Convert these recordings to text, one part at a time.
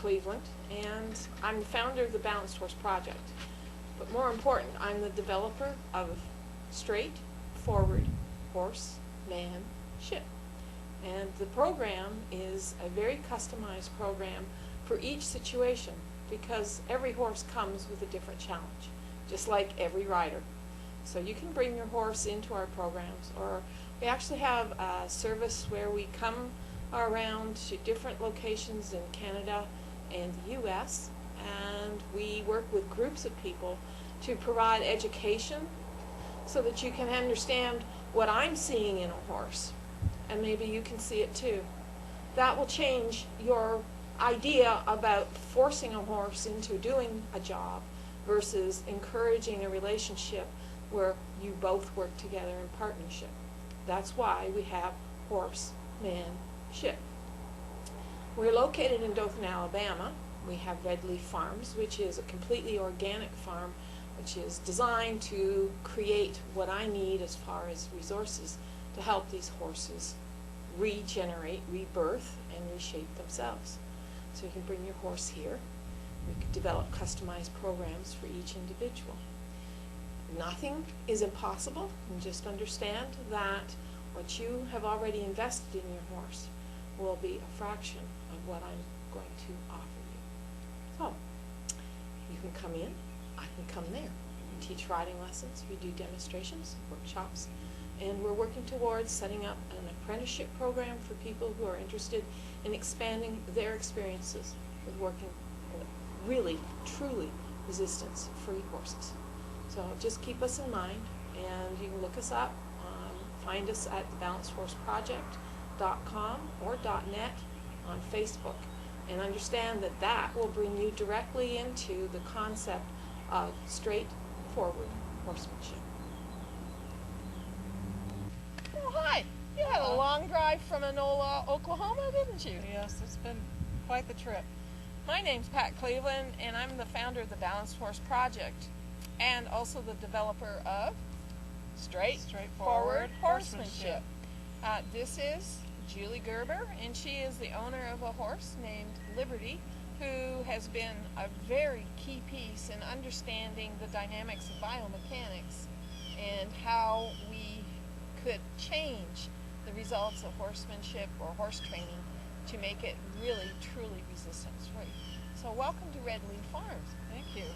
Cleveland, and I'm the founder of the Balanced Horse Project. But more important, I'm the developer of Straight Forward Horse Man Ship. And the program is a very customized program for each situation, because every horse comes with a different challenge, just like every rider. So you can bring your horse into our programs, or we actually have a service where we come around to different locations in Canada and the US, and we work with groups of people to provide education so that you can understand what I'm seeing in a horse, and maybe you can see it too. That will change your idea about forcing a horse into doing a job versus encouraging a relationship where you both work together in partnership. That's why we have Horse Man Ship. We're located in Dothan, Alabama. We have Red Leaf Farms, which is a completely organic farm, which is designed to create what I need as far as resources to help these horses regenerate, rebirth, and reshape themselves. So you can bring your horse here. We can develop customized programs for each individual. Nothing is impossible, and just understand that what you have already invested in your horse will be a fraction of what I'm going to offer you. So, you can come in, I can come there. We teach riding lessons, we do demonstrations, workshops, and we're working towards setting up an apprenticeship program for people who are interested in expanding their experiences with working with really, truly resistance-free horses. So just keep us in mind, and you can look us up, find us at thebalancedhorseproject.com or .net on Facebook, and understand that that will bring you directly into the concept of straightforward horsemanship. Oh, hi! You had a long drive from Enola, Oklahoma, didn't you? Yes, it's been quite the trip. My name's Pat Cleveland, and I'm the founder of the Balanced Horse Project, and also the developer of Straightforward Horsemanship. This is Julie Gerber, and she is the owner of a horse named Liberty, who has been a very key piece in understanding the dynamics of biomechanics and how we could change the results of horsemanship or horse training to make it really, truly resistance-free. So welcome to Red Leaf Farms. Thank you.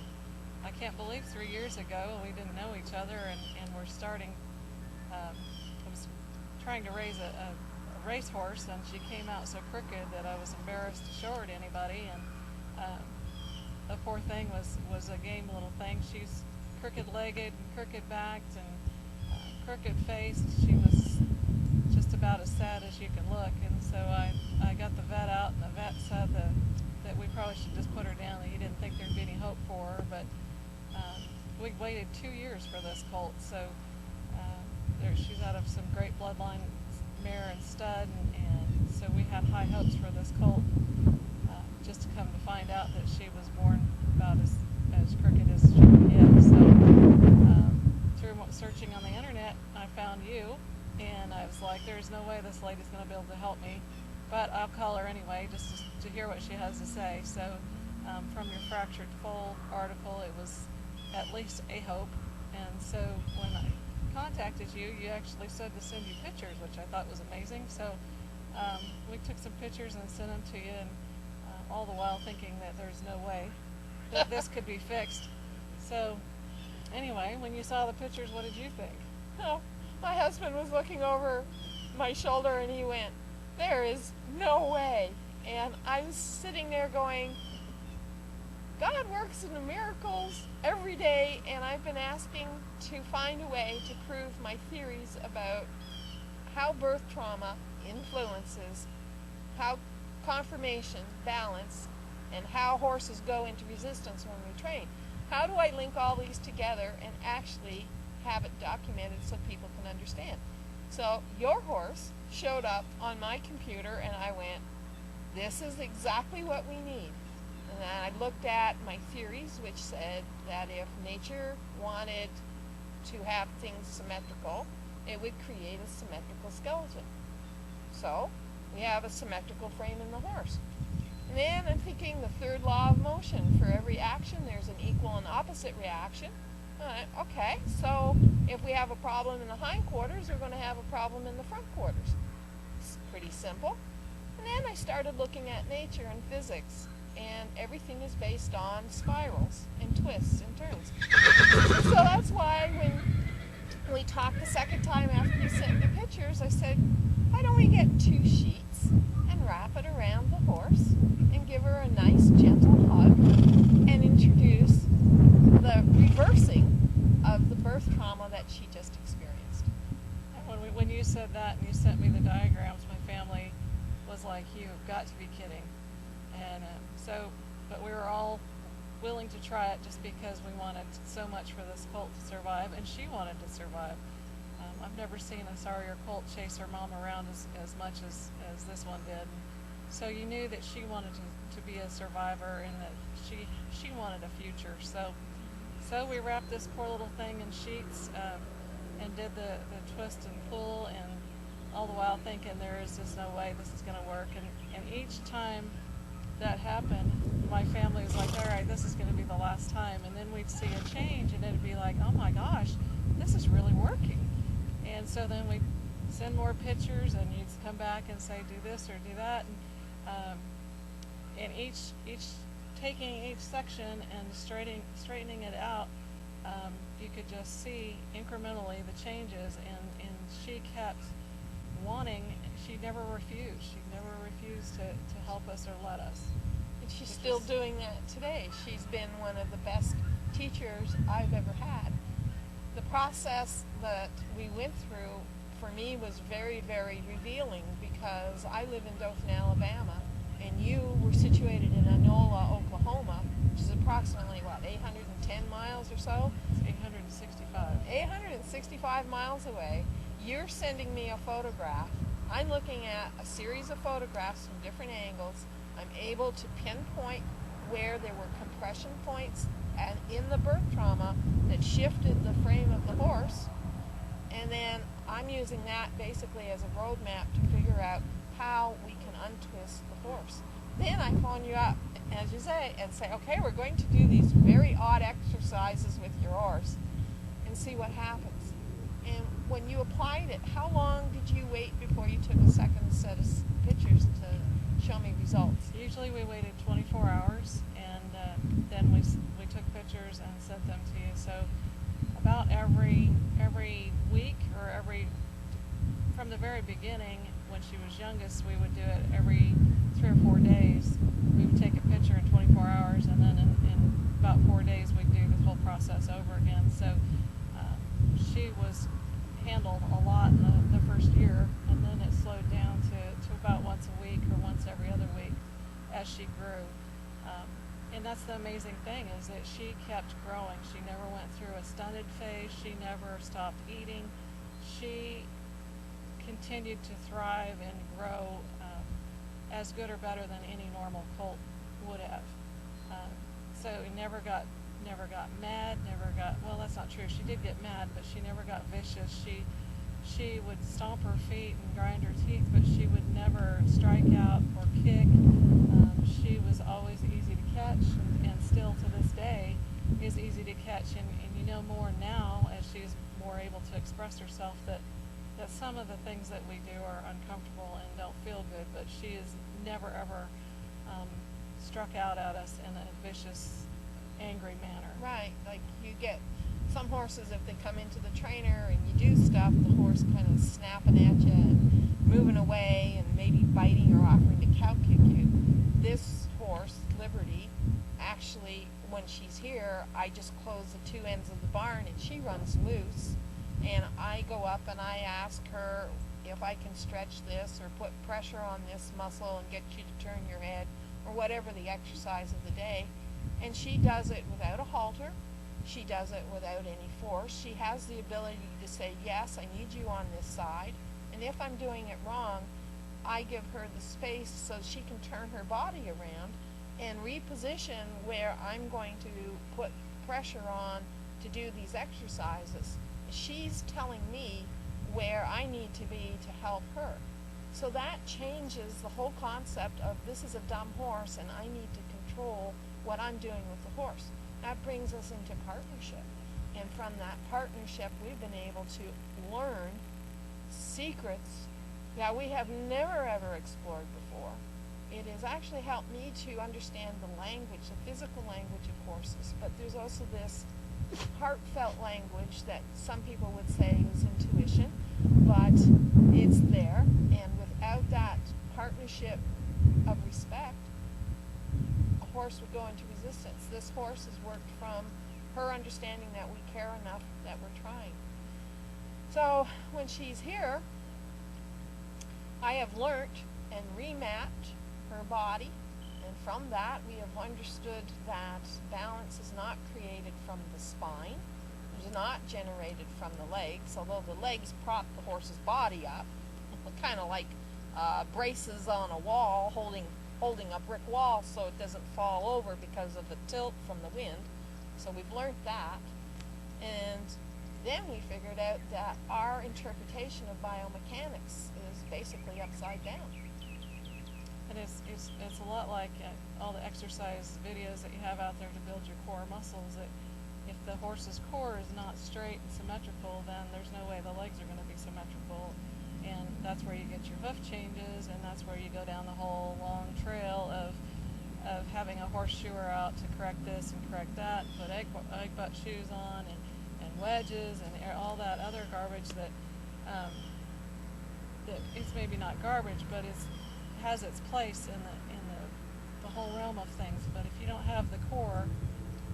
I can't believe 3 years ago we didn't know each other, and we're starting, I was trying to raise a racehorse, and she came out so crooked that I was embarrassed to show her to anybody, and the poor thing was a game little thing. She's crooked-legged and crooked-backed and crooked-faced. She was just about as sad as you can look, and so I got the vet out, and the vet said that we probably should just put her down, that he didn't think there'd be any hope for her, but we waited 2 years for this colt, so she's out of some great bloodline mare and stud, and so we had high hopes for this colt, just to come to find out that she was born about as crooked as she could get. So through searching on the internet, I found you, and I was like, there's no way this lady's going to be able to help me, but I'll call her anyway just to hear what she has to say. So from your Fractured Foal article, it was at least a hope, and so when I contacted you, you actually said to send you pictures, which I thought was amazing. So we took some pictures and sent them to you, and all the while thinking that there's no way that this could be fixed. So anyway, when you saw the pictures, what did you think? Oh, my husband was looking over my shoulder, and he went, "There is no way." And I was sitting there going, God works in the miracles every day, and I've been asking to find a way to prove my theories about how birth trauma influences, how conformation, balance, and how horses go into resistance when we train. How do I link all these together and actually have it documented so people can understand? So your horse showed up on my computer, and I went, this is exactly what we need. And then I looked at my theories, which said that if nature wanted to have things symmetrical, it would create a symmetrical skeleton. So we have a symmetrical frame in the horse. And then I'm thinking the third law of motion. For every action, there's an equal and opposite reaction. Okay, so if we have a problem in the hindquarters, we're going to have a problem in the front quarters. It's pretty simple. And then I started looking at nature and physics, and everything is based on spirals and twists and turns. So that's why when we talked the second time after you sent the pictures, I said, why don't we get 2 sheets and wrap it around the horse and give her a nice gentle hug and introduce the reversing of the birth trauma that she just experienced. And when you said that and you sent me the diagrams, my family was like, you've got to be kidding. And but we were all willing to try it just because we wanted so much for this colt to survive, and she wanted to survive. I've never seen a sorrier colt chase her mom around as much as this one did. So you knew that she wanted to be a survivor and that she wanted a future. So we wrapped this poor little thing in sheets and did the twist and pull, and all the while thinking there is just no way this is going to work. And each time that happened, my family was like, all right, this is going to be the last time. And then we'd see a change, and it'd be like, oh my gosh, this is really working. And so then we'd send more pictures, and you'd come back and say, do this or do that. And each taking each section and straightening it out, you could just see incrementally the changes, and she kept wanting, she never refused. She never refused to help us or let us. And she's still doing that today. She's been one of the best teachers I've ever had. The process that we went through for me was very, very revealing, because I live in Dothan, Alabama, and you were situated in Enola, Oklahoma, which is approximately, 810 miles or so? It's 865. 865 miles away. You're sending me a photograph. I'm looking at a series of photographs from different angles. I'm able to pinpoint where there were compression points and in the birth trauma that shifted the frame of the horse. And then I'm using that basically as a roadmap to figure out how we can untwist the horse. Then I phone you up, as you say, and say, okay, we're going to do these very odd exercises with your horse and see what happens. And when you applied it, how long did you wait before you took a second set of pictures to show me results? Usually we waited 24 hours, and then we took pictures and sent them to you. So about every week, or from the very beginning, when she was youngest, we would do it every 3 or 4 days. We would take a picture in 24 hours, and then in about 4 days we'd do the whole process over again. So she was handled a lot in the first year, and then it slowed down to about once a week or once every other week as she grew. And that's the amazing thing, is that she kept growing. She never went through a stunted phase. She never stopped eating. She continued to thrive and grow as good or better than any normal colt would have. So it never got mad, well, that's not true. She did get mad, but she never got vicious. She would stomp her feet and grind her teeth, but she would never strike out or kick. She was always easy to catch, and still to this day is easy to catch. And you know more now, as she's more able to express herself, that some of the things that we do are uncomfortable and don't feel good, but she has never ever struck out at us in a vicious, angry manner. Right, like you get some horses, if they come into the trainer and you do stuff, the horse kind of snapping at you and moving away and maybe biting or offering to cow kick you. This horse, Liberty, actually, when she's here, I just close the 2 ends of the barn and she runs loose, and I go up and I ask her if I can stretch this or put pressure on this muscle and get you to turn your head, or whatever the exercise of the day. And she does it without a halter. She does it without any force. She has the ability to say, yes, I need you on this side. And if I'm doing it wrong, I give her the space so she can turn her body around and reposition where I'm going to put pressure on to do these exercises. She's telling me where I need to be to help her. So that changes the whole concept of this is a dumb horse and I need to control what I'm doing with the horse. That brings us into partnership. And from that partnership, we've been able to learn secrets that we have never ever explored before. It has actually helped me to understand the language, the physical language of horses. But there's also this heartfelt language that some people would say is intuition, but it's there. And without that partnership of respect, a horse would go into resistance. This horse has worked from her understanding that we care enough that we're trying. So when she's here, I have learnt and remapped her body, and from that we have understood that balance is not created from the spine, it is not generated from the legs, although the legs prop the horse's body up, kind of like braces on a wall, holding a brick wall so it doesn't fall over because of the tilt from the wind. So we've learned that, and then we figured out that our interpretation of biomechanics is basically upside down. And it's a lot like all the exercise videos that you have out there to build your core muscles. That if the horse's core is not straight and symmetrical, then there's no way the legs are going to be symmetrical. And that's where you get your hoof changes, and that's where you go down the whole long trail of having a horseshoer out to correct this and correct that, put egg butt shoes on, and wedges, and all that other garbage that it's maybe not garbage, but it's has its place in the whole realm of things. But if you don't have the core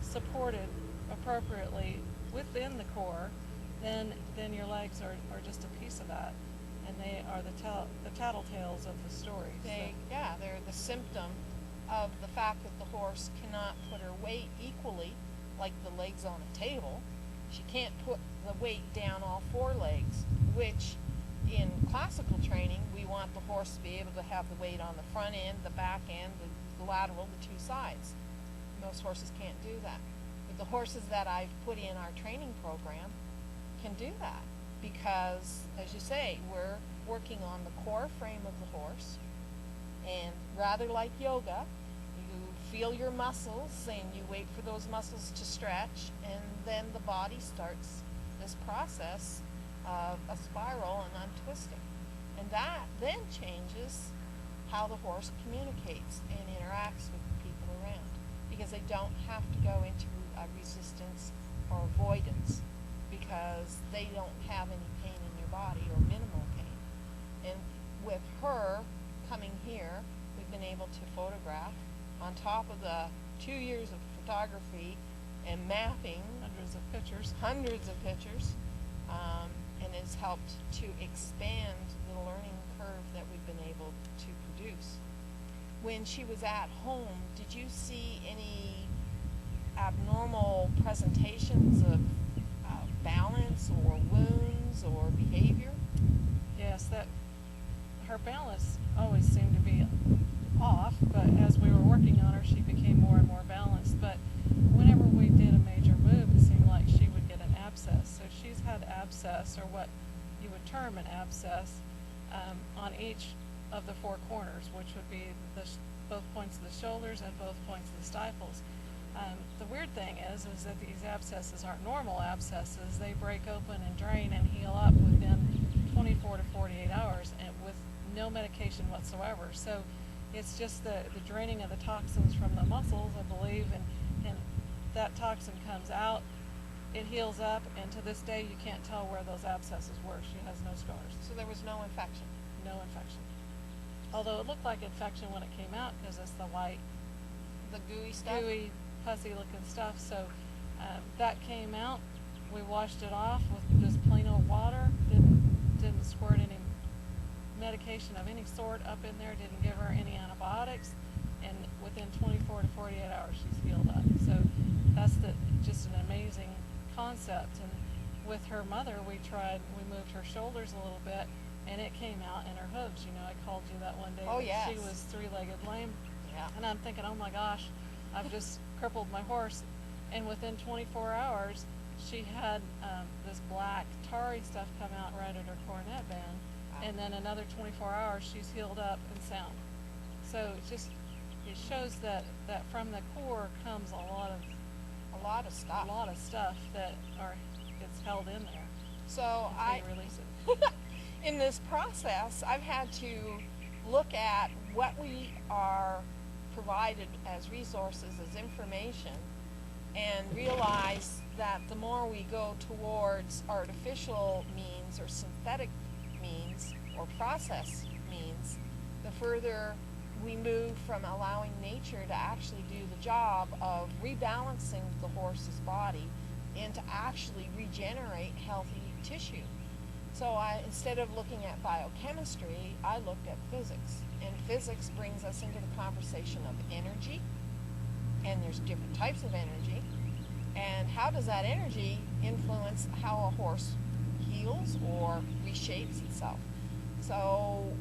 supported appropriately within the core, then your legs are just a piece of that, and they are the tattletales of the story. They're the symptom of the fact that the horse cannot put her weight equally, like the legs on a table. She can't put the weight down all four legs, which in classical training, we want the horse to be able to have the weight on the front end, the back end, the lateral, the two sides. Most horses can't do that. But the horses that I've put in our training program can do that because, as you say, we're working on the core frame of the horse, and rather like yoga, you feel your muscles and you wait for those muscles to stretch, and then the body starts this process of a spiral and untwisting. And that then changes how the horse communicates and interacts with the people around, because they don't have to go into a resistance or avoidance because they don't have any pain in their body or minimal pain. And with her coming here, we've been able to photograph on top of the 2 years of photography and mapping hundreds of pictures, and it's helped to expand the learning curve that we've been able to produce. When she was at home, did you see any abnormal presentations of balance or wounds or behavior? Yes, that her balance always seemed to be off, but as we were working on her, she became more and more balanced. But whenever we did a major move, it seemed like she would get an abscess. So she's had abscess, or what you would term an abscess, on each of the four corners, which would be both points of the shoulders and both points of the stifles. The weird thing is that these abscesses aren't normal abscesses. They break open and drain and heal up within 24 to 48 hours, and with no medication whatsoever. So it's just the draining of the toxins from the muscles, I believe, and that toxin comes out, it heals up, and to this day you can't tell where those abscesses were. She has no scars. So there was no infection? No infection. Although it looked like infection when it came out because it's the white, the gooey stuff? Gooey, pussy looking stuff. So that came out. We washed it off with just plain old water. Didn't squirt any medication of any sort up in there. Didn't give her any antibiotics. And within 24 to 48 hours, she's healed up. So that's just an amazing concept. And with her mother, we moved her shoulders a little bit, and it came out in her hooves. You know, I called you that one day. Oh, yes. She was three-legged lame. Yeah. And I'm thinking, oh my gosh, I've just crippled my horse. And within 24 hours, she had this black tarry stuff come out right at her cornet band. and then another 24 hours she's healed up and sound. So it shows that from the core comes a lot of stuff that gets held in there. So until you release it. in this process, I've had to look at what we are provided as resources, as information, and realize that the more we go towards artificial means or synthetic means or process means, the further we move from allowing nature to actually do the job of rebalancing the horse's body and to actually regenerate healthy tissue. So instead of looking at biochemistry, I looked at physics. And physics brings us into the conversation of energy, and there's different types of energy, and how does that energy influence how a horse heals or reshapes itself. So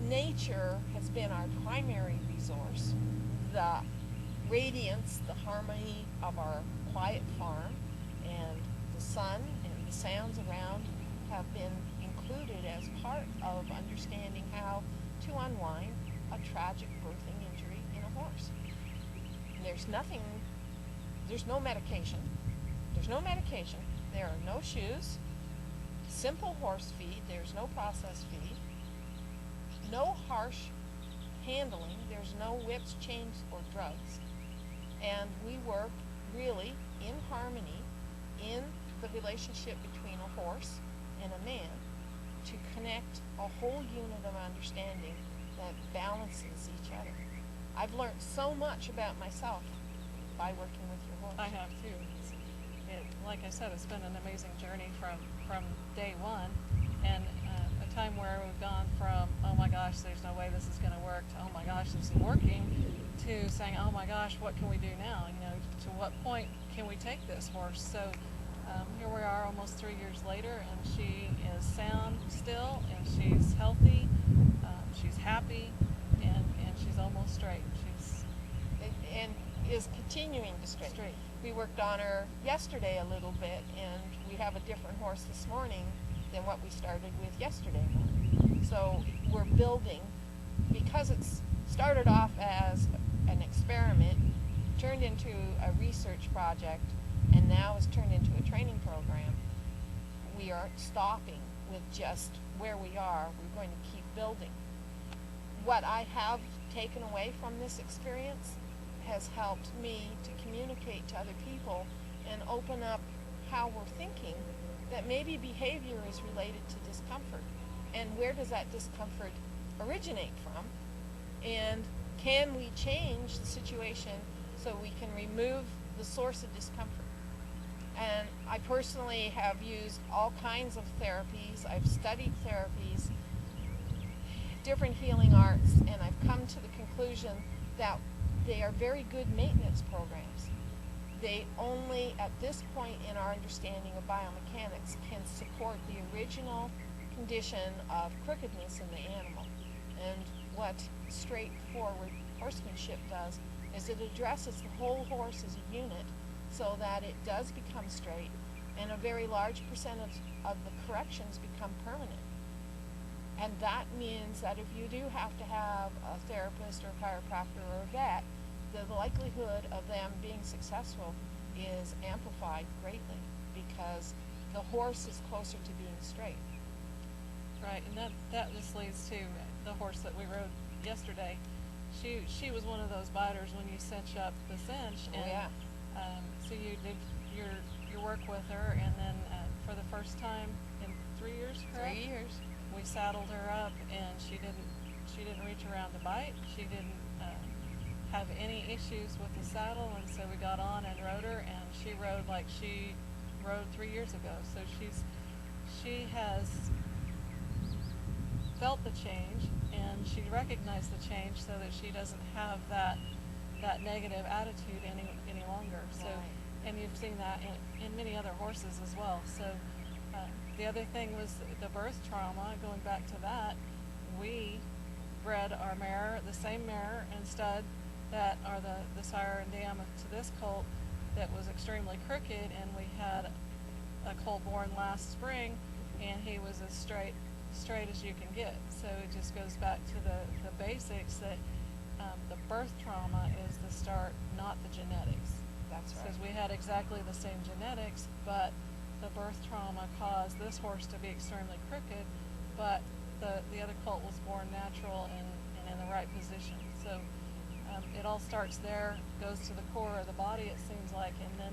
nature has been our primary resource. The radiance, the harmony of our quiet farm, and the sun and the sounds around have been included as part of understanding how to unwind a tragic birthing injury in a horse. There's no medication. There are no shoes. Simple horse feed. There's no processed feed. No harsh handling. There's no whips, chains, or drugs. And we work really in harmony in the relationship between a horse and a man to connect a whole unit of understanding that balances each other. I've learned so much about myself by working with your horse. I have too. Like I said, it's been an amazing journey from day one, and a time where we've gone from, oh my gosh, there's no way this is going to work, to oh my gosh, this is working, to saying, oh my gosh, what can we do now? To what point can we take this horse? So here we are almost 3 years later, and she is sound still, and she's healthy, she's happy, and she's almost straight. And is continuing to straight. We worked on her yesterday a little bit, and we have a different horse this morning than what we started with yesterday morning. So we're building, because it's started off as an experiment, turned into a research project, and now it's turned into a training program. We aren't stopping with just where we are. We're going to keep building. What I have taken away from this experience has helped me to communicate to other people and open up how we're thinking, that maybe behavior is related to discomfort. And where does that discomfort originate from? And can we change the situation so we can remove the source of discomfort? And I personally have used all kinds of therapies. I've studied therapies, different healing arts, and I've come to the conclusion that they are very good maintenance programs. They only, at this point in our understanding of biomechanics, can support the original condition of crookedness in the animal. And what straightforward horsemanship does is it addresses the whole horse as a unit so that it does become straight, and a very large percentage of the corrections become permanent. And that means that if you do have to have a therapist or a chiropractor or a vet, the likelihood of them being successful is amplified greatly because the horse is closer to being straight. Right, and that just leads to the horse that we rode yesterday. She was one of those biters when you cinch up the cinch. And, oh yeah. So you did your work with her, and then for the first time in 3 years, correct? 3 years. We saddled her up, and she didn't reach around to bite. She didn't have any issues with the saddle, and so we got on and rode her, and she rode like she rode 3 years ago. So she has felt the change, and she recognized the change, so that she doesn't have that negative attitude any longer. So, right. and you've seen that in many other horses as well. So the other thing was the birth trauma. Going back to that, we bred our mare, the same mare and stud that are the sire and dam to this colt that was extremely crooked, and we had a colt born last spring, and he was as straight straight as you can get. So it just goes back to the basics that the birth trauma is the start, not the genetics. That's right. Because we had exactly the same genetics, but the birth trauma caused this horse to be extremely crooked, but the other colt was born natural and in the right position. So it all starts there, goes to the core of the body, it seems like, and then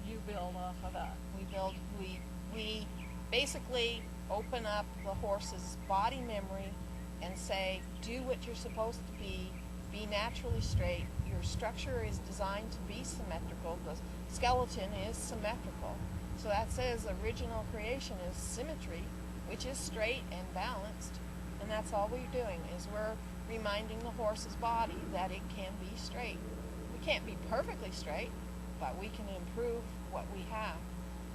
you build off of that. We basically open up the horse's body memory and say, do what you're supposed to be naturally straight. Your structure is designed to be symmetrical. The skeleton is symmetrical. So that says original creation is symmetry, which is straight and balanced. And that's all we're doing, is we're reminding the horse's body that it can be straight. We can't be perfectly straight, but we can improve what we have.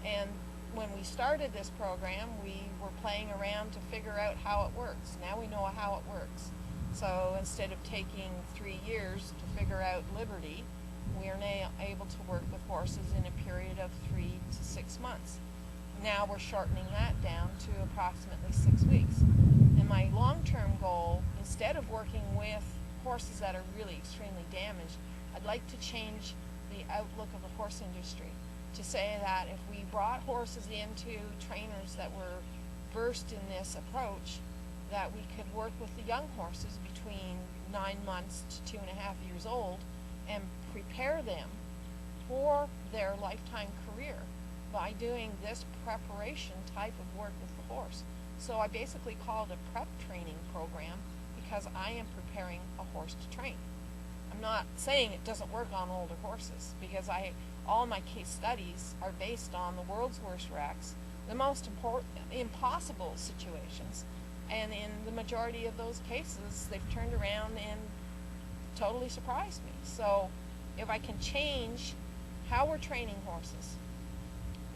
And when we started this program, we were playing around to figure out how it works. Now we know how it works. So instead of taking 3 years to figure out Liberty, we are now able to work with horses in a period of 3 to 6 months. Now we're shortening that down to approximately 6 weeks. And my long-term goal, instead of working with horses that are really extremely damaged, I'd like to change the outlook of the horse industry to say that if we brought horses into trainers that were versed in this approach, that we could work with the young horses between 9 months to 2.5 years old and prepare them for their lifetime career by doing this preparation type of work with the horse. So I basically call it a prep training program because I am preparing a horse to train. I'm not saying it doesn't work on older horses, because all my case studies are based on the world's worst wrecks, the most impossible situations, and in the majority of those cases they've turned around and totally surprised me. So if I can change how we're training horses,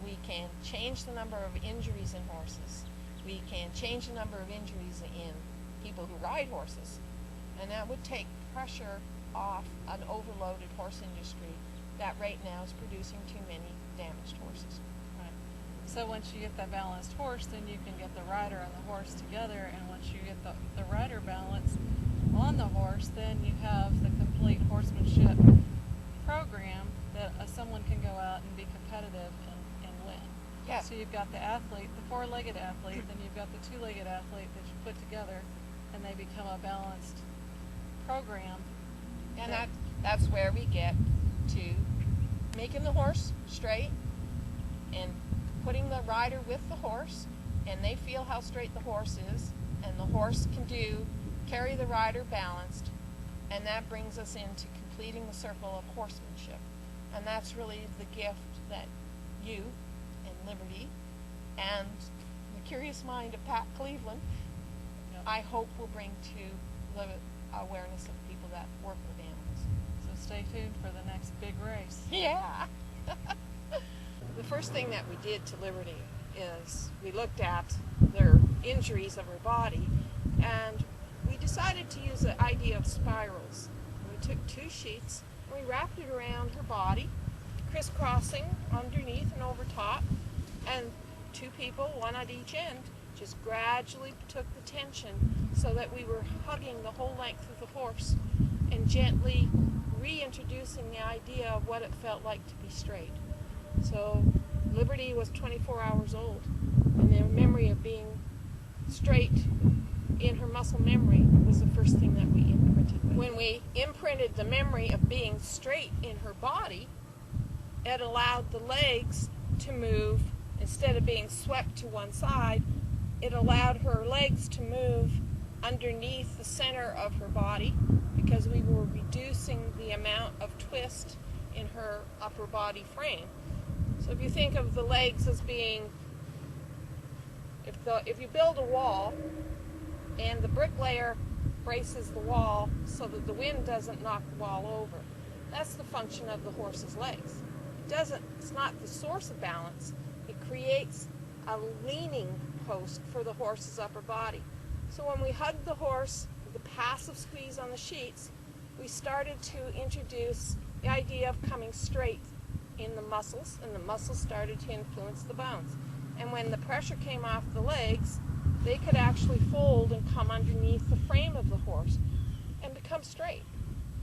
we can change the number of injuries in horses, we can change the number of injuries in people who ride horses, and that would take pressure off an overloaded horse industry that right now is producing too many damaged horses. Right. So once you get that balanced horse, then you can get the rider and the horse together, and once you get the rider balance on the horse, then you have the complete horsemanship program that someone can go out and be competitive and win. Yeah. So you've got the athlete, the four-legged athlete, then you've got the two-legged athlete that you put together, and they become a balanced program. And that's where we get to making the horse straight and putting the rider with the horse, and they feel how straight the horse is, and the horse can carry the rider balanced, and that brings us into completing the circle of horsemanship. And that's really the gift that you and Liberty and the curious mind of Pat Cleveland, I hope will bring to the awareness of people that work with animals. So stay tuned for the next big race. Yeah. The first thing that we did to Liberty is we looked at their injuries of her body, and we decided to use the idea of spirals. We took 2 sheets and we wrapped it around her body, crisscrossing underneath and over top, and 2 people, one at each end, just gradually took the tension so that we were hugging the whole length of the horse and gently reintroducing the idea of what it felt like to be straight. So Liberty was 24 hours old, and the memory of being straight in her muscle memory was the first thing that we imprinted with. When we imprinted the memory of being straight in her body, it allowed the legs to move. Instead of being swept to one side, it allowed her legs to move underneath the center of her body, because we were reducing the amount of twist in her upper body frame. So if you think of the legs as being, if you build a wall and the bricklayer braces the wall so that the wind doesn't knock the wall over, that's the function of the horse's legs. It's not the source of balance. It creates a leaning post for the horse's upper body. So when we hugged the horse with a passive squeeze on the sheets, we started to introduce the idea of coming straight in the muscles, and the muscles started to influence the bones. And when the pressure came off the legs, they could actually fold and come underneath the frame of the horse and become straight.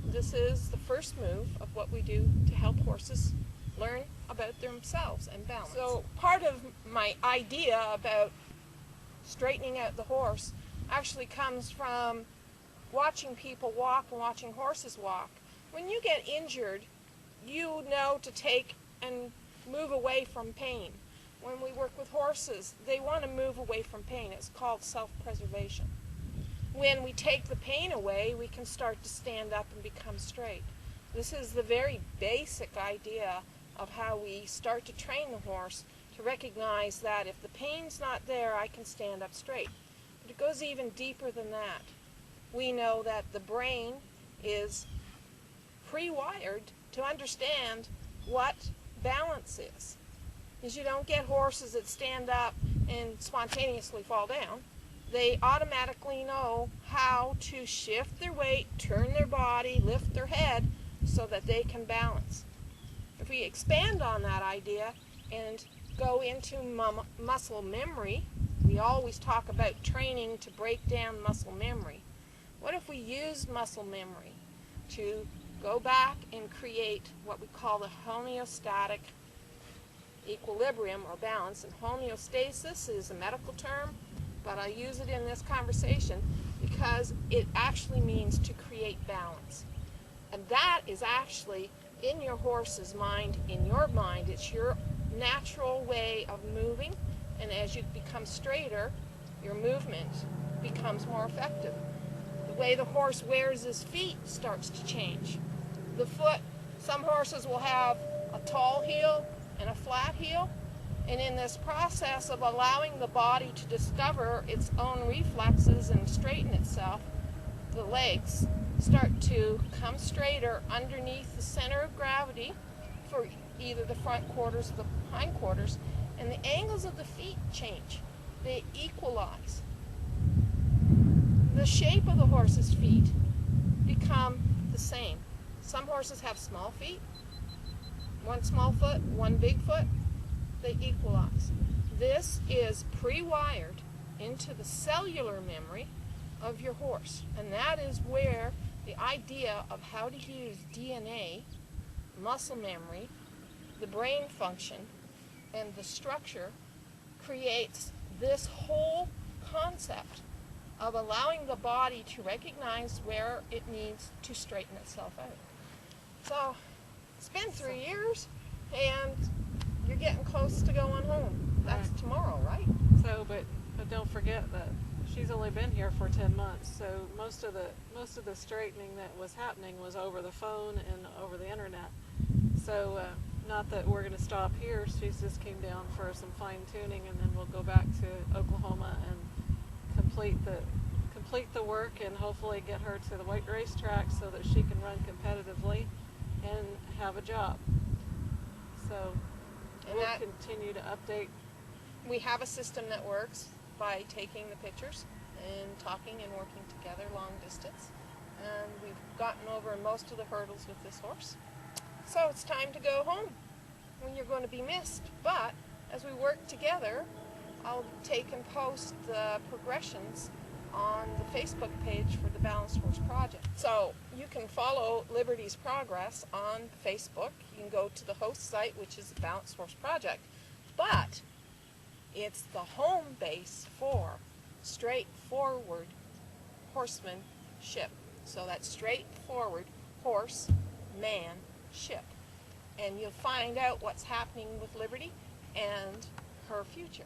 This is the first move of what we do to help horses learn about themselves and balance. So part of my idea about straightening out the horse actually comes from watching people walk and watching horses walk. When you get injured, you know to take and move away from pain. When we work with horses, they want to move away from pain. It's called self-preservation. When we take the pain away, we can start to stand up and become straight. This is the very basic idea of how we start to train the horse to recognize that if the pain's not there, I can stand up straight. But it goes even deeper than that. We know that the brain is pre-wired to understand what balance is. Because you don't get horses that stand up and spontaneously fall down. They automatically know how to shift their weight, turn their body, lift their head so that they can balance. If we expand on that idea and go into muscle memory, we always talk about training to break down muscle memory. What if we used muscle memory to go back and create what we call the homeostatic equilibrium or balance? And homeostasis is a medical term, but I use it in this conversation because it actually means to create balance. And that is actually in your horse's mind, in your mind. It's your natural way of moving, and as you become straighter, your movement becomes more effective. The way the horse wears his feet starts to change. The foot, some horses will have a tall heel and a flat heel, and in this process of allowing the body to discover its own reflexes and straighten itself, the legs start to come straighter underneath the center of gravity for either the front quarters or the hind quarters, and the angles of the feet change. They equalize. The shape of the horse's feet become the same. Some horses have small feet, one small foot, one big foot. They equalize. This is pre-wired into the cellular memory of your horse, and that is where the idea of how to use DNA, muscle memory, the brain function, and the structure creates this whole concept of allowing the body to recognize where it needs to straighten itself out. So it's been 3 years, and you're getting close to going home. That's Right. Tomorrow, right? So, but don't forget that she's only been here for 10 months. So most of the straightening that was happening was over the phone and over the internet. So not that we're going to stop here. She just came down for some fine tuning, and then we'll go back to Oklahoma and complete the work and hopefully get her to the white racetrack so that she can run competitively and have a job. So And we'll that- continue to update. We have a system that works by taking the pictures and talking and working together long distance. And we've gotten over most of the hurdles with this horse. So it's time to go home. When you're going to be missed. But as we work together, I'll take and post the progressions on the Facebook page for the Balanced Horse Project. So you can follow Liberty's progress on Facebook. You can go to the host site, which is the Balanced Horse Project. But it's the home base for straightforward horsemanship. So that's straightforward horsemanship. And you'll find out what's happening with Liberty and her future.